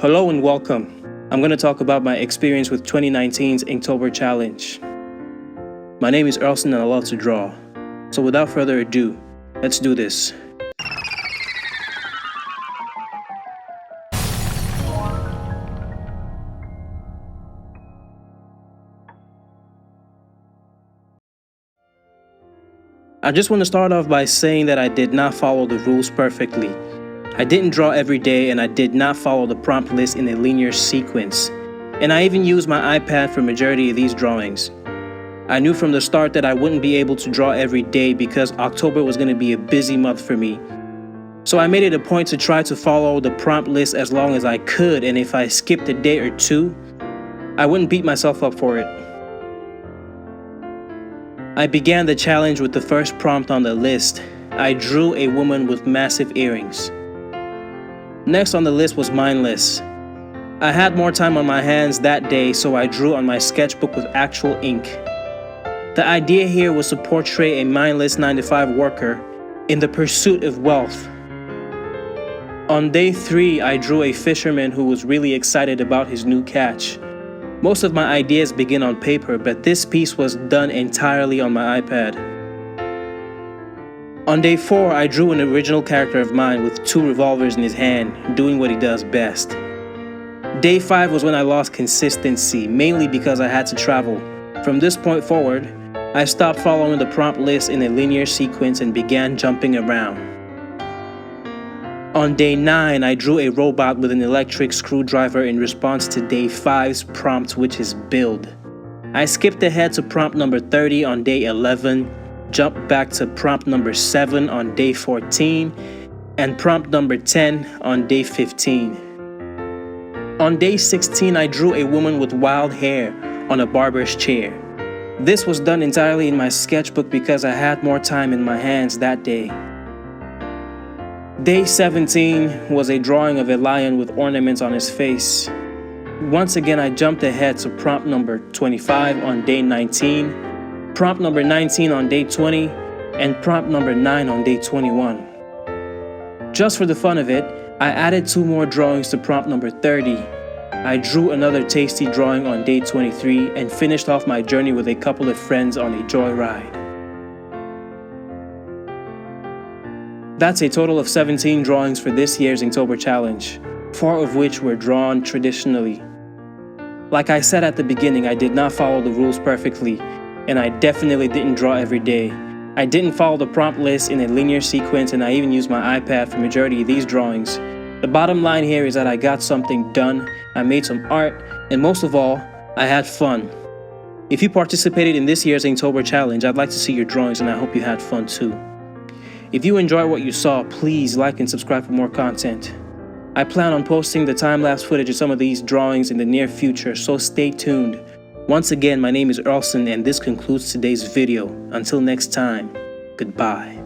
Hello and welcome. I'm going to talk about my experience with 2019's Inktober challenge. My name is Erlson and I love to draw. So without further ado, let's do this. I just want to start off by saying that I did not follow the rules perfectly. I didn't draw every day and I did not follow the prompt list in a linear sequence. And I even used my iPad for majority of these drawings. I knew from the start that I wouldn't be able to draw every day because October was going to be a busy month for me. So I made it a point to try to follow the prompt list as long as I could, and if I skipped a day or two, I wouldn't beat myself up for it. I began the challenge with the first prompt on the list. I drew a woman with massive earrings. Next on the list was mindless. I had more time on my hands that day, so I drew on my sketchbook with actual ink. The idea here was to portray a mindless 9-to-5 worker in the pursuit of wealth. On day 3, I drew a fisherman who was really excited about his new catch. Most of my ideas begin on paper, but this piece was done entirely on my iPad. On day 4, I drew an original character of mine with 2 revolvers in his hand, doing what he does best. Day 5 was when I lost consistency, mainly because I had to travel. From this point forward, I stopped following the prompt list in a linear sequence and began jumping around. On day 9, I drew a robot with an electric screwdriver in response to day 5's prompt, which is build. I skipped ahead to prompt number 30 on day 11, jumped back to prompt number 7 on day 14, and prompt number 10 on day 15. On day 16, I drew a woman with wild hair on a barber's chair. This was done entirely in my sketchbook because I had more time in my hands that day. Day 17 was a drawing of a lion with ornaments on his face. Once again, I jumped ahead to prompt number 25 on day 19, prompt number 19 on day 20, and prompt number 9 on day 21. Just for the fun of it, I added 2 more drawings to prompt number 30. I drew another tasty drawing on day 23 and finished off my journey with a couple of friends on a joyride. That's a total of 17 drawings for this year's Inktober challenge, 4 of which were drawn traditionally. Like I said at the beginning, I did not follow the rules perfectly, and I definitely didn't draw every day. I didn't follow the prompt list in a linear sequence, and I even used my iPad for majority of these drawings. The bottom line here is that I got something done, I made some art, and most of all, I had fun. If you participated in this year's Inktober challenge, I'd like to see your drawings and I hope you had fun too. If you enjoyed what you saw, please like and subscribe for more content. I plan on posting the time-lapse footage of some of these drawings in the near future, so stay tuned. Once again, my name is Erlson and this concludes today's video. Until next time, goodbye.